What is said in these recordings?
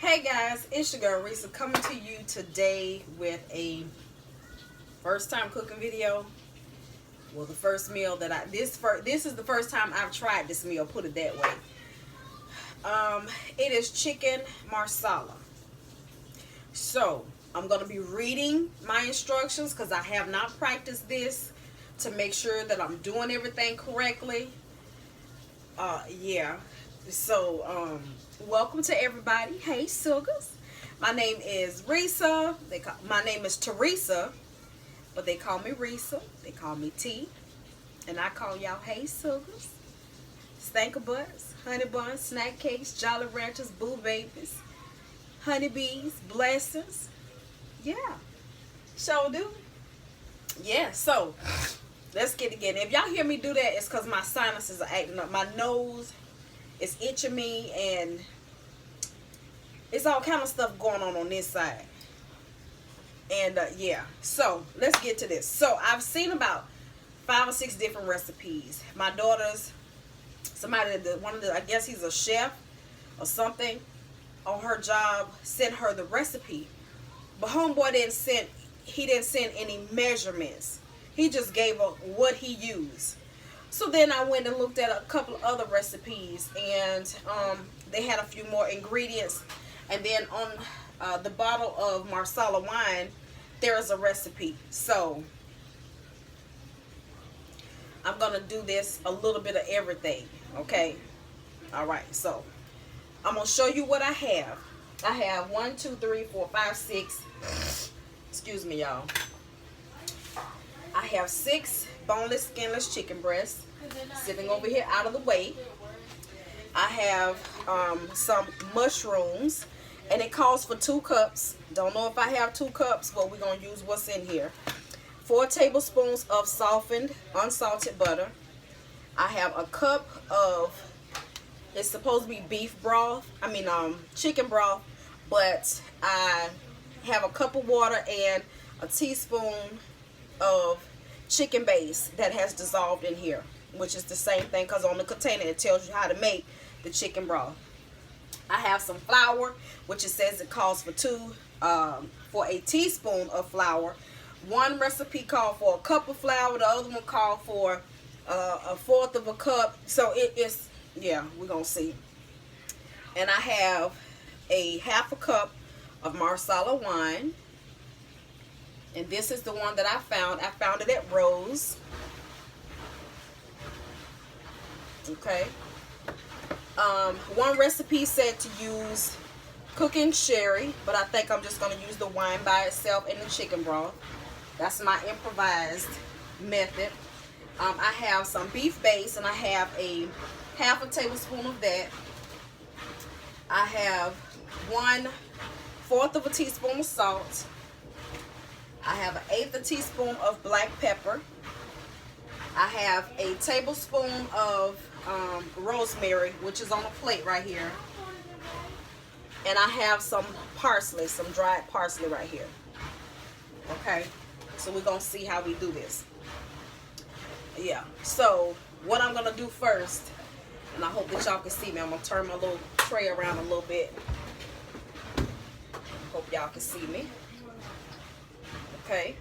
Hey guys, it's your girl Risa coming to you today with a first time cooking video. Well, the first meal that this is the first time I've tried this meal, put it that way. It is chicken marsala. So I'm gonna be reading my instructions because I have not practiced this to make sure that I'm doing everything correctly. Yeah. So welcome to everybody. Hey sugars. My name is Risa. My name is Teresa, but they call me Risa. They call me T, and I call y'all Hey sugars, stanker butts, honey buns, snack cakes, jolly ranchers, boo babies, honeybees, blessings. Yeah, so do. Yeah, so let's get again. If y'all hear me do that, it's because my sinuses are acting up. My nose is itching me, and it's all kind of stuff going on this side. And yeah, so let's get to this. So I've seen about 5 or 6 different recipes. My daughter's I guess he's a chef or something on her job, sent her the recipe, but homeboy didn't send any measurements. He just gave her what he used. So then I went and looked at a couple of other recipes, and they had a few more ingredients. And then on the bottle of Marsala wine, there is a recipe. So I'm going to do this a little bit of everything, okay? All right, so I'm going to show you what I have. I have 1, 2, 3, 4, 5, 6. Excuse me, y'all. I have 6 boneless, skinless chicken breasts sitting over here out of the way. I have some mushrooms, and it calls for 2 cups. Don't know if I have 2 cups, but we're going to use what's in here. 4 tablespoons of softened, unsalted butter. I have a cup of, it's supposed to be beef broth, chicken broth, but I have a cup of water and a teaspoon of chicken base that has dissolved in here, which is the same thing because on the container it tells you how to make the chicken broth. I have some flour, which it says it calls for a teaspoon of flour. One recipe called for a cup of flour, the other one called for a 1/4 of a cup. So it's, yeah, we're gonna see. And I have a 1/2 cup of Marsala wine. And this is the one that I found. I found it at Rose. Okay. One recipe said to use cooking sherry, but I think I'm just going to use the wine by itself and the chicken broth. That's my improvised method. I have some beef base, and I have a 1/2 tablespoon of that. I have 1/4 of a teaspoon of salt. I have 1/8 teaspoon of black pepper. I have a tablespoon of rosemary, which is on a plate right here. And I have some parsley, some dried parsley right here. Okay, so we're going to see how we do this. Yeah, so what I'm going to do first, and I hope that y'all can see me. I'm going to turn my little tray around a little bit. Hope y'all can see me. Okay.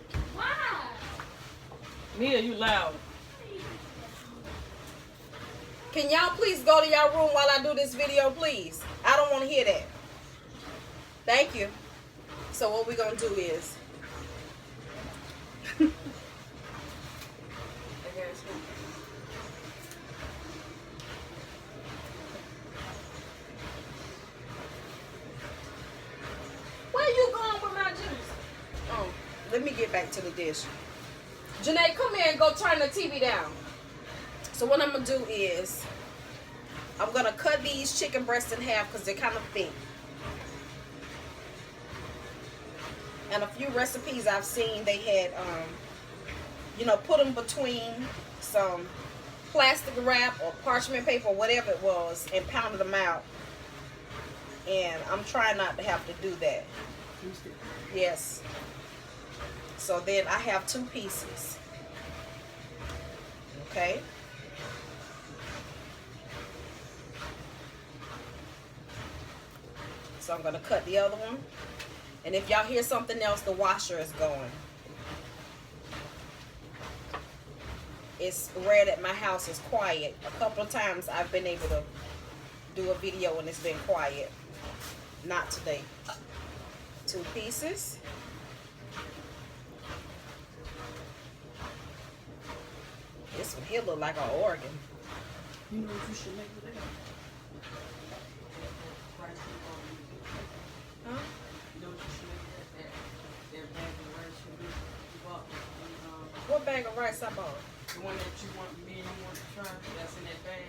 Mia, you loud. Can y'all please go to y'all room while I do this video, please? I don't want to hear that. Thank you. So what we're going to do is... Where you going with my juice? Oh, let me get back to the dish. Janae, come here and go turn the TV down. So what I'm going to do is, I'm going to cut these chicken breasts in half because they're kind of thick. And a few recipes I've seen, they had, put them between some plastic wrap or parchment paper or whatever it was and pounded them out. And I'm trying not to have to do that. Yes. So then I have 2 pieces. Okay. So I'm going to cut the other one. And if y'all hear something else, the washer is going. It's rare that my house is quiet. A couple of times I've been able to do a video and it's been quiet. Not today. 2 pieces. This one here look like an organ. You know what you should make with that? Huh? You know what you should make that bag of rice you bought? What bag of rice I bought? The one that you want, me and you want to try, that's in that bag.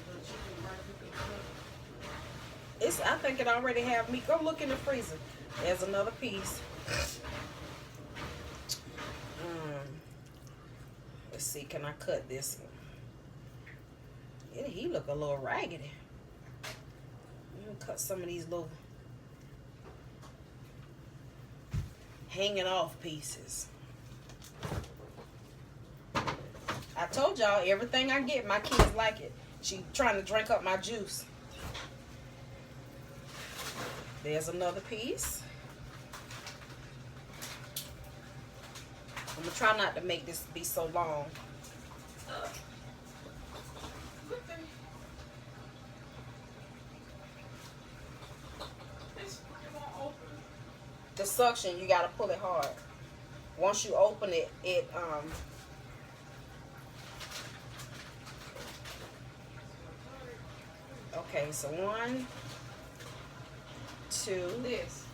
The chicken rice you can cook. I think it already have meat. Go look in the freezer. There's another piece. Let's see, can I cut this one? He look a little raggedy. I'm gonna cut some of these little hanging off pieces. I told y'all everything I get, my kids like it. She trying to drink up my juice. There's another piece. I'm gonna try not to make this be so long. The suction, you gotta pull it hard. Once you open it, okay, so 1, 2. This.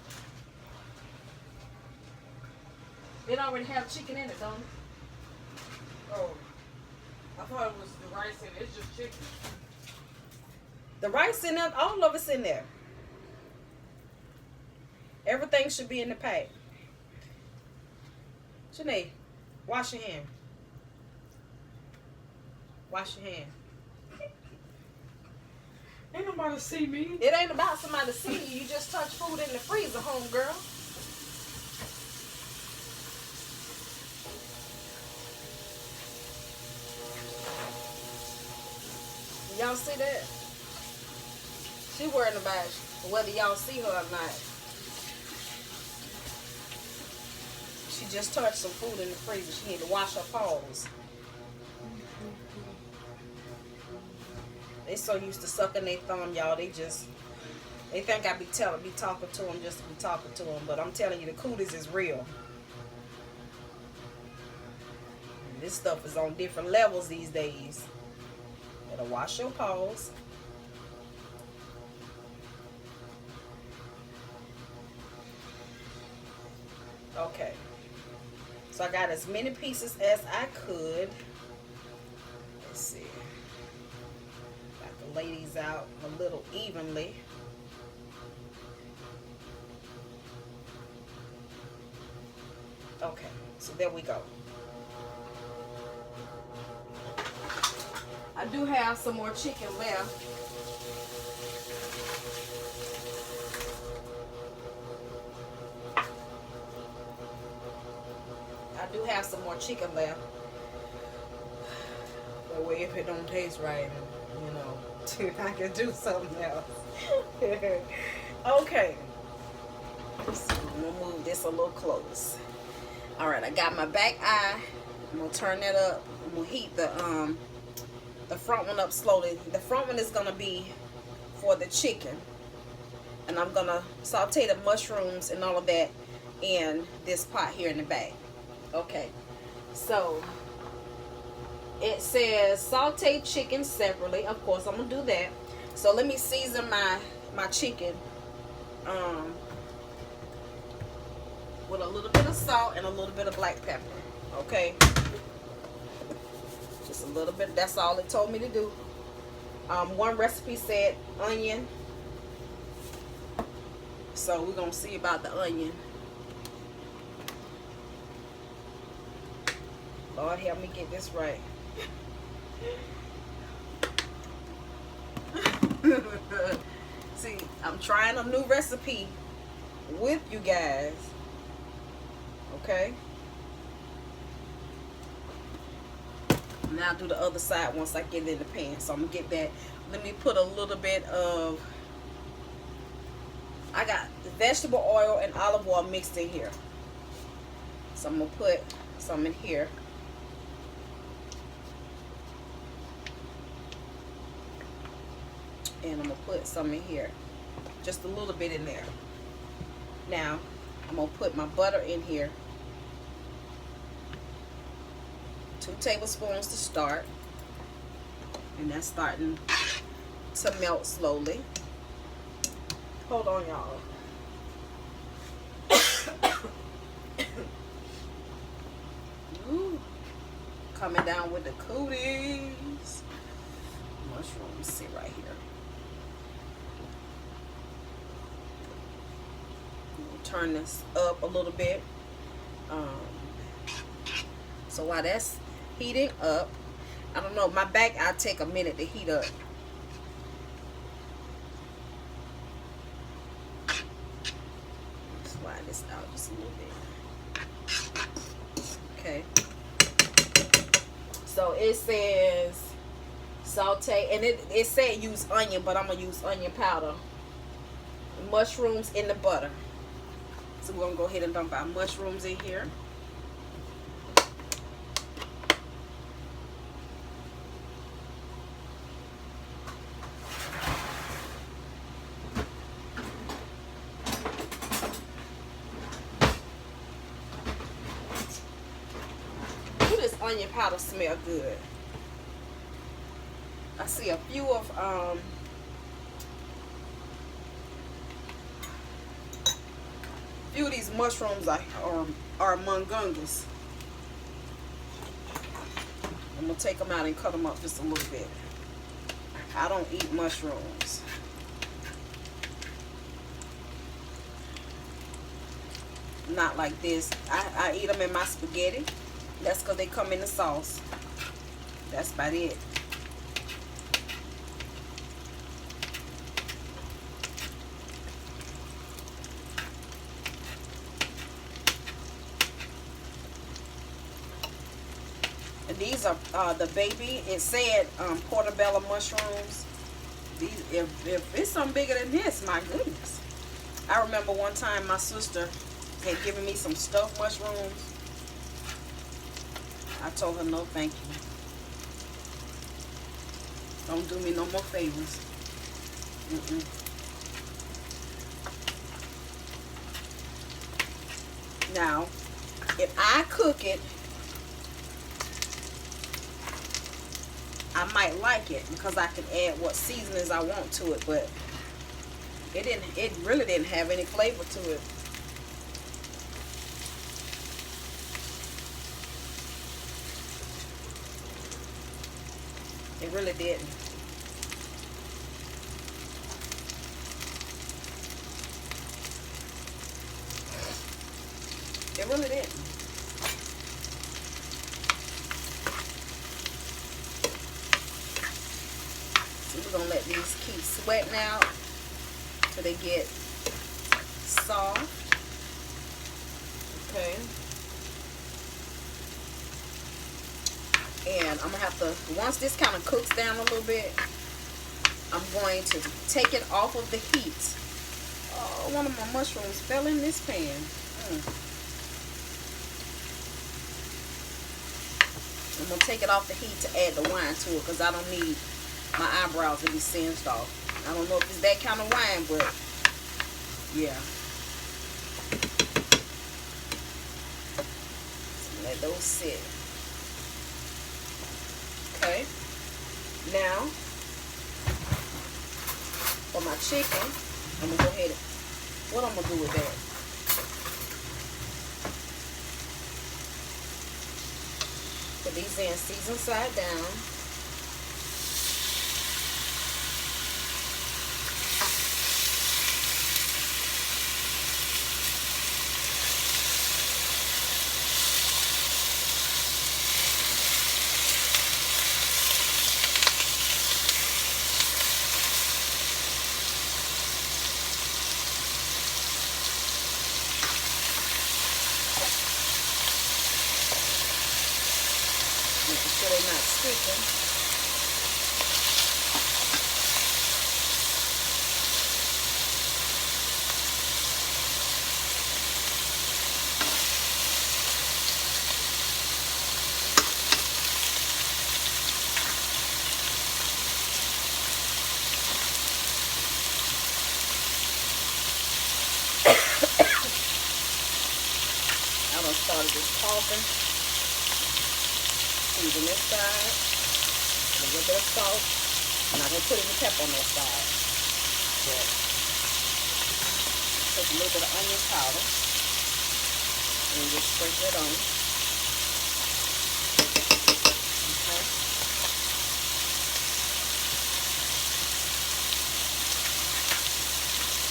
It already have chicken in it, don't it? Oh. I thought it was the rice in it. It's just chicken. The rice in there, all of it's in there. Everything should be in the pack. Janae, wash your hand. Wash your hand. Ain't nobody see me. It ain't about somebody seeing you. You just touch food in the freezer, homegirl. Y'all see that? She worried about whether y'all see her or not. She just touched some food in the freezer. She need to wash her paws. They so used to sucking their thumb, y'all. They think I be talking to them just to be talking to them. But I'm telling you, the cooties is real. This stuff is on different levels these days. Better wash your paws. Okay. So I got as many pieces as I could. Let's see. Got the ladies out a little evenly. Okay, so there we go. I do have some more chicken left. I do have some more chicken left. But wait, if it don't taste right, you know, I can do something else. Okay. So I'm gonna move this a little close. All right, I got my back eye. I'm gonna turn that up. I'm gonna heat the front one up slowly. The front one is gonna be for the chicken, and I'm gonna saute the mushrooms and all of that in this pot here in the back. Okay, so it says saute chicken separately. Of course, I'm gonna do that. So let me season my chicken with a little bit of salt and a little bit of black pepper. Okay, just a little bit. That's all it told me to do. One recipe said onion, so we're gonna see about the onion. Lord, help me get this right. See, I'm trying a new recipe with you guys. Okay. Now do the other side once I get it in the pan. So I'm gonna get that. Let me put a little bit of I got vegetable oil and olive oil mixed in here. So I'm going to put some in here. And I'm going to put some in here. Just a little bit in there. Now, I'm going to put my butter in here. 2 tablespoons to start. And that's starting to melt slowly. Hold on, y'all. Ooh, coming down with the cooties. Mushrooms sit right here. Turn this up a little bit. So while that's heating up, I don't know, my back, I'll take a minute to heat up. Slide this out just a little bit. Okay. So it says saute, and it said use onion, but I'm going to use onion powder. Mushrooms in the butter. So we're going to go ahead and dump our mushrooms in here. Ooh, this onion powder smell good. I see a few of these mushrooms are mungungus. I'm gonna take them out and cut them up just a little bit. I don't eat mushrooms. Not like this. I eat them in my spaghetti. That's because they come in the sauce. That's about it. These are the baby. It said portobello mushrooms. These, if it's something bigger than this, my goodness. I remember one time my sister had given me some stuffed mushrooms. I told her no, thank you. Don't do me no more favors. Now, if I cook it, I might like it because I can add what seasonings I want to it, but it really didn't have any flavor to it. It really didn't. It really didn't. We're going to let these keep sweating out till they get soft. Okay. And I'm going to have to, once this kind of cooks down a little bit, I'm going to take it off of the heat. Oh, one of my mushrooms fell in this pan. I'm going to take it off the heat to add the wine to it because I don't need my eyebrows to be singed off. I don't know if it's that kind of wine, but yeah. So let those sit. Okay. Now, for my chicken, I'm going to go ahead and, what I'm going to do with that? Put these in seasoned side down. Making sure they're not sticking. started just talking. Season this side. A little bit of salt. I'm not going to put any pepper on that side. But take a little bit of onion powder. And just sprinkle it on. Okay.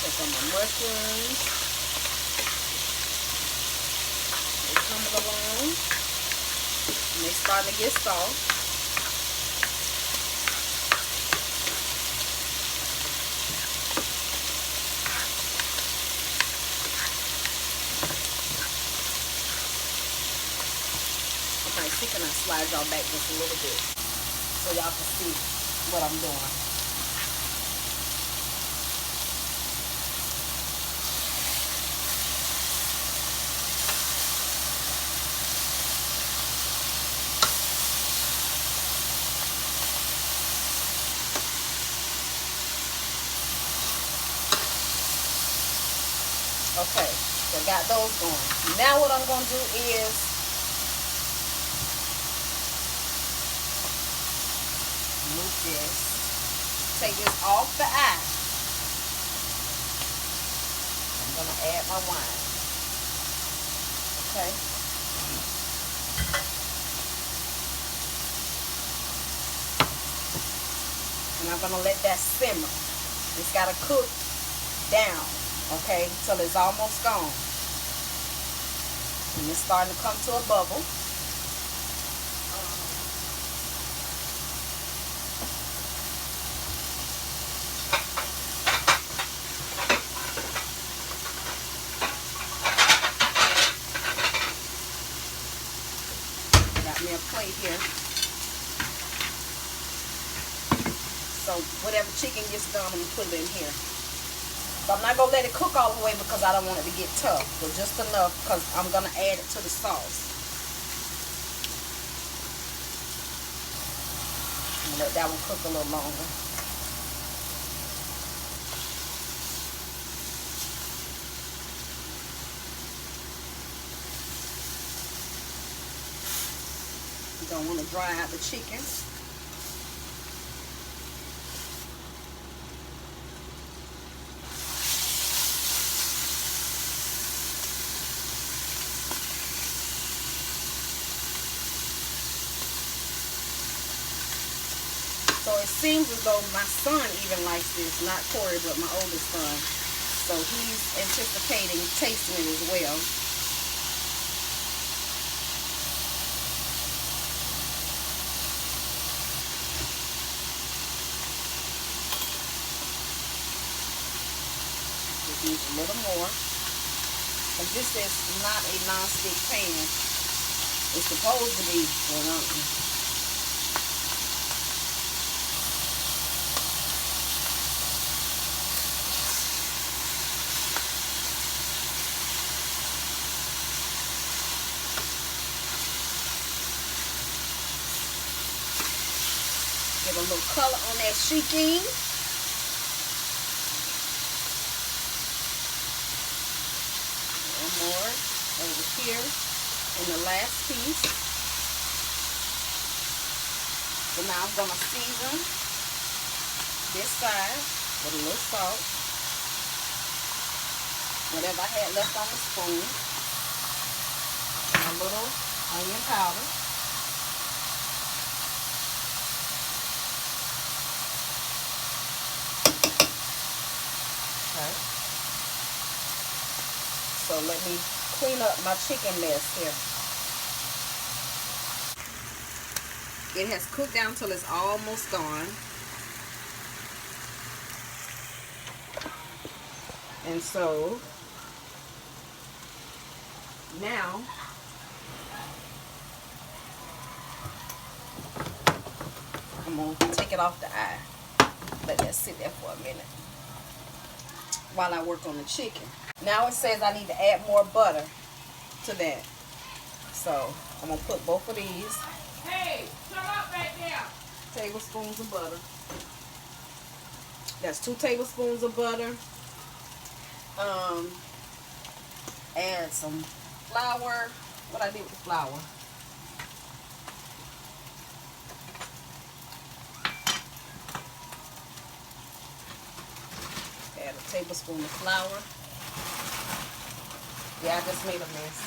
Take on my mushrooms. They're coming along. And they're starting to get soft. I might see, can I slide y'all back just a little bit so y'all can see what I'm doing. Okay, so got those going. Now what I'm going to do is move this. Take this off the eye. I'm going to add my wine. Okay. And I'm going to let that simmer. It's got to cook down. Okay, till it's almost gone. And it's starting to come to a bubble. Got me a plate here. So whatever chicken gets done, I'm going to put it in here. So I'm not going to let it cook all the way because I don't want it to get tough. But just enough because I'm going to add it to the sauce. I'm going to let that one cook a little longer. You don't want to dry out the chicken. So it seems as though my son even likes this, not Corey, but my oldest son. So he's anticipating tasting it as well. Just use a little more. And this is not a non-stick pan. It's supposed to be, well, get a little color on that chicken. One more over here in the last piece. So now I'm going to season this side with a little salt. Whatever I had left on the spoon. And a little onion powder. Okay. So let me clean up my chicken mess here. It has cooked down till it's almost gone. And so now I'm going to take it off the eye. Let that sit there for a minute while I work on the chicken. Now it says I need to add more butter to that. So I'm going to put both of these. Hey, shut up right there. Tablespoons of butter. That's 2 tablespoons of butter. Add some flour. what I did with the flour. Add a tablespoon of flour. Yeah, I just made a mess.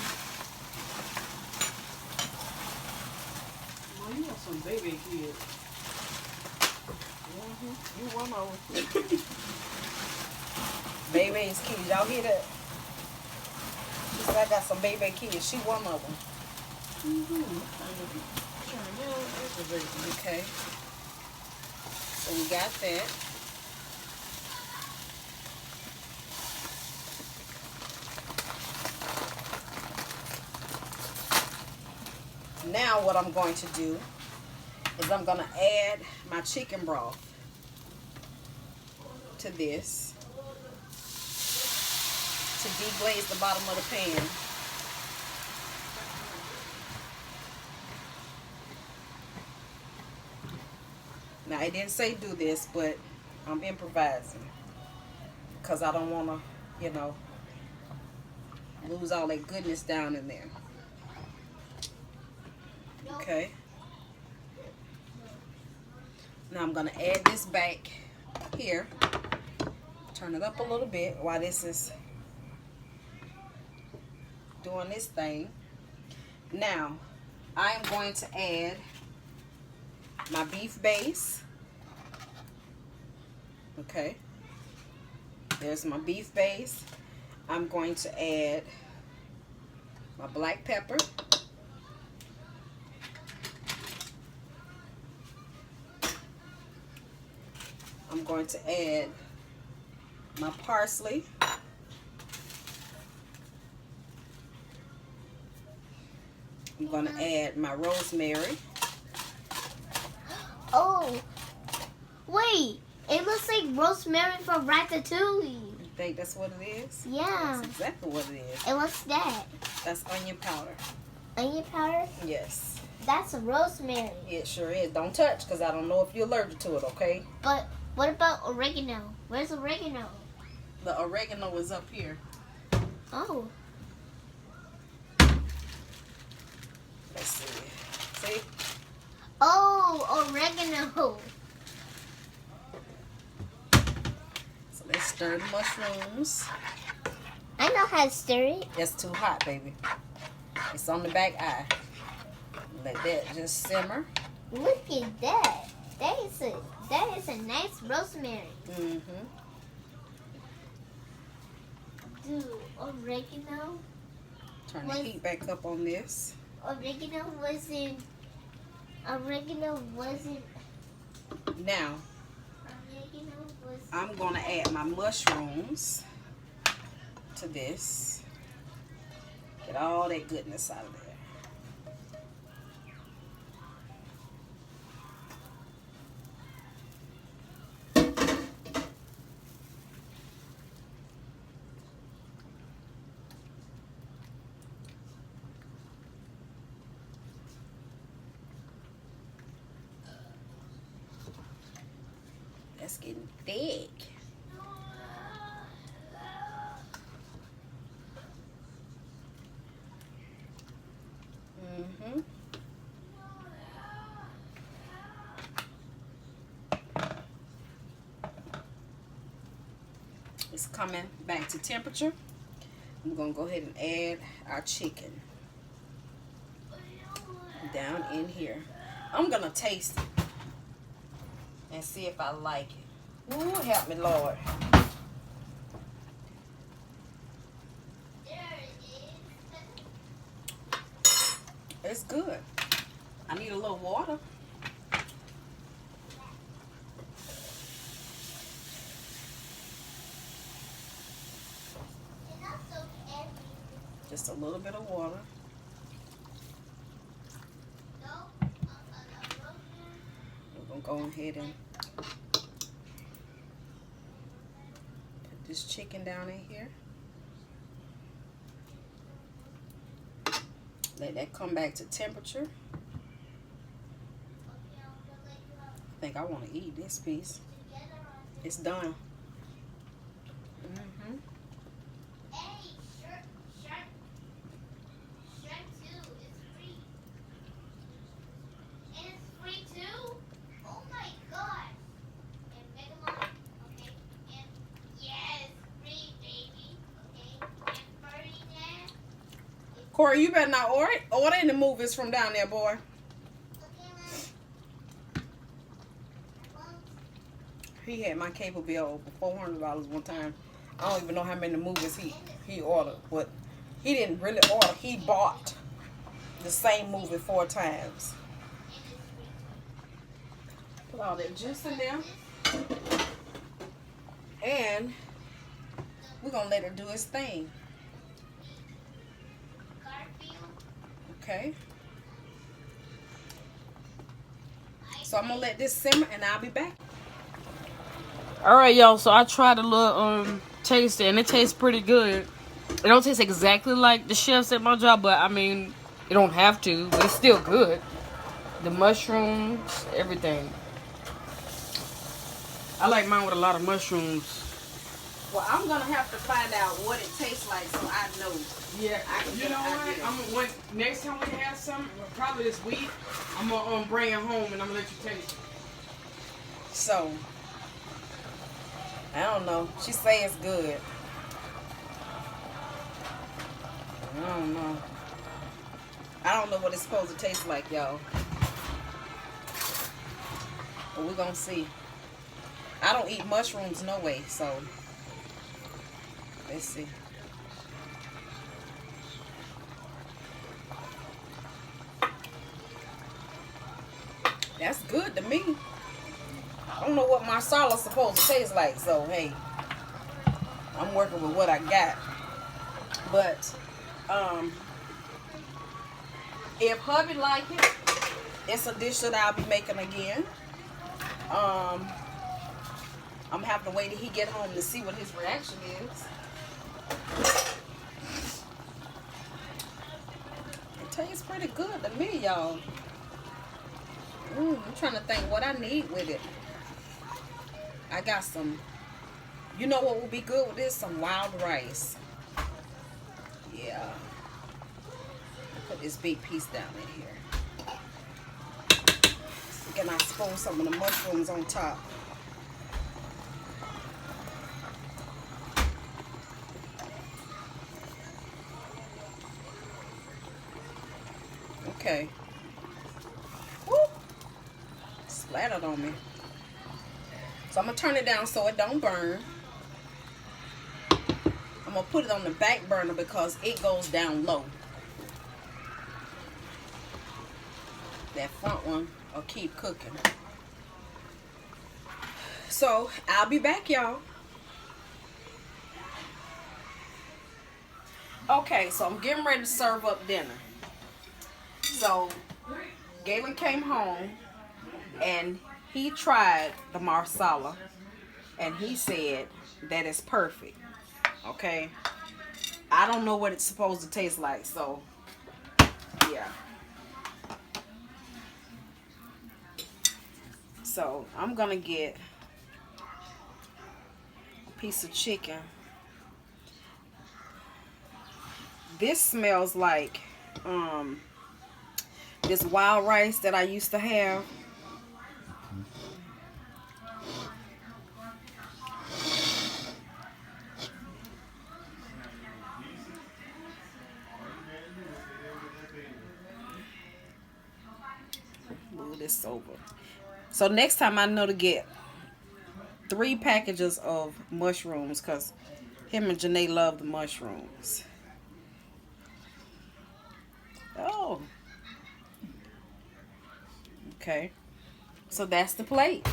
Well, you got some baby kids. You one of them. Baby's kids. Y'all hear that? She said I got some baby kids. She one of them. Okay. So we got that. Now what I'm going to do is I'm going to add my chicken broth to this to deglaze the bottom of the pan. Now, it didn't say do this, but I'm improvising because I don't want to, you know, lose all that goodness down in there. Okay. Now I'm going to add this back here. Turn it up a little bit while this is doing this thing. Now, I am going to add my beef base. Okay. There's my beef base. I'm going to add my black pepper. I'm going to add my parsley. I'm going to add my rosemary. Oh, wait. It looks like rosemary from Ratatouille. You think that's what it is? Yeah. That's exactly what it is. And what's that? That's onion powder. Onion powder? Yes. That's a rosemary. It sure is. Don't touch because I don't know if you're allergic to it, okay? But what about oregano? Where's oregano? The oregano is up here. Oh. Let's see. See? Oh, oregano. So let's stir the mushrooms. I know how to stir it. It's too hot, baby. It's on the back eye. Let that just simmer. Look at that. That is a nice rosemary. Mm-hmm. Dude, oregano. Turn the heat back up on this. Oregano wasn't. Now, Oregano was. I'm going to add my mushrooms to this. Get all that goodness out of there. That's getting thick. Mm-hmm. It's coming back to temperature. I'm gonna go ahead and add our chicken down in here. I'm gonna taste it and see if I like it. Ooh, help me, Lord. It's good. I need a little water. Just a little bit of water. We're going to go ahead and put this chicken down in here. Let that come back to temperature. I think I want to eat this piece. It's done. Mm-hmm. Corey, you better not order any movies from down there, boy. He had my cable bill over $400 one time. I don't even know how many movies he ordered, but he didn't really order. He bought the same movie 4 times. Put all that juice in there. And we're going to let it do its thing. Okay. So I'm going to let this simmer and I'll be back. Alright, y'all, so I tried a little taste it, and it tastes pretty good. It don't taste exactly like the chefs at my job, but I mean, it don't have to, but it's still good. The mushrooms, everything. I like mine with a lot of mushrooms. Well, I'm going to have to find out what it tastes like so I know. Yeah, you know what? Next time we have some, probably this week, I'm going to bring it home and I'm going to let you taste it. So, I don't know. She say it's good. I don't know. I don't know what it's supposed to taste like, y'all. But we're going to see. I don't eat mushrooms no way, so let's see. That's good to me. I don't know what Marsala's supposed to taste like, so hey, I'm working with what I got. But if hubby like it, it's a dish that I'll be making again. I'm having to wait till he get home to see what his reaction is. It tastes pretty good to me, y'all. I'm trying to think what I need with it. I got some, you know what would be good with this? Some wild rice. Yeah. Put this big piece down in here. Can I spoon some of the mushrooms on top? Okay. Woo! Splattered on me. So I'm going to turn it down so it don't burn. I'm going to put it on the back burner because it goes down low. That front one will keep cooking. So I'll be back, y'all. Okay, so I'm getting ready to serve up dinner. So Galen came home and he tried the Marsala and he said that it's perfect. Okay, I don't know what it's supposed to taste like, so yeah. So I'm gonna get a piece of chicken. This smells like this wild rice that I used to have. Move this over. So next time I know to get 3 packages of mushrooms because him and Janae love the mushrooms. Oh. Okay. So that's the plate.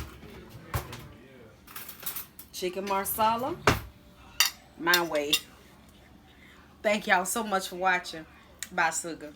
Chicken Marsala. My way. Thank y'all so much for watching. Bye, sugar.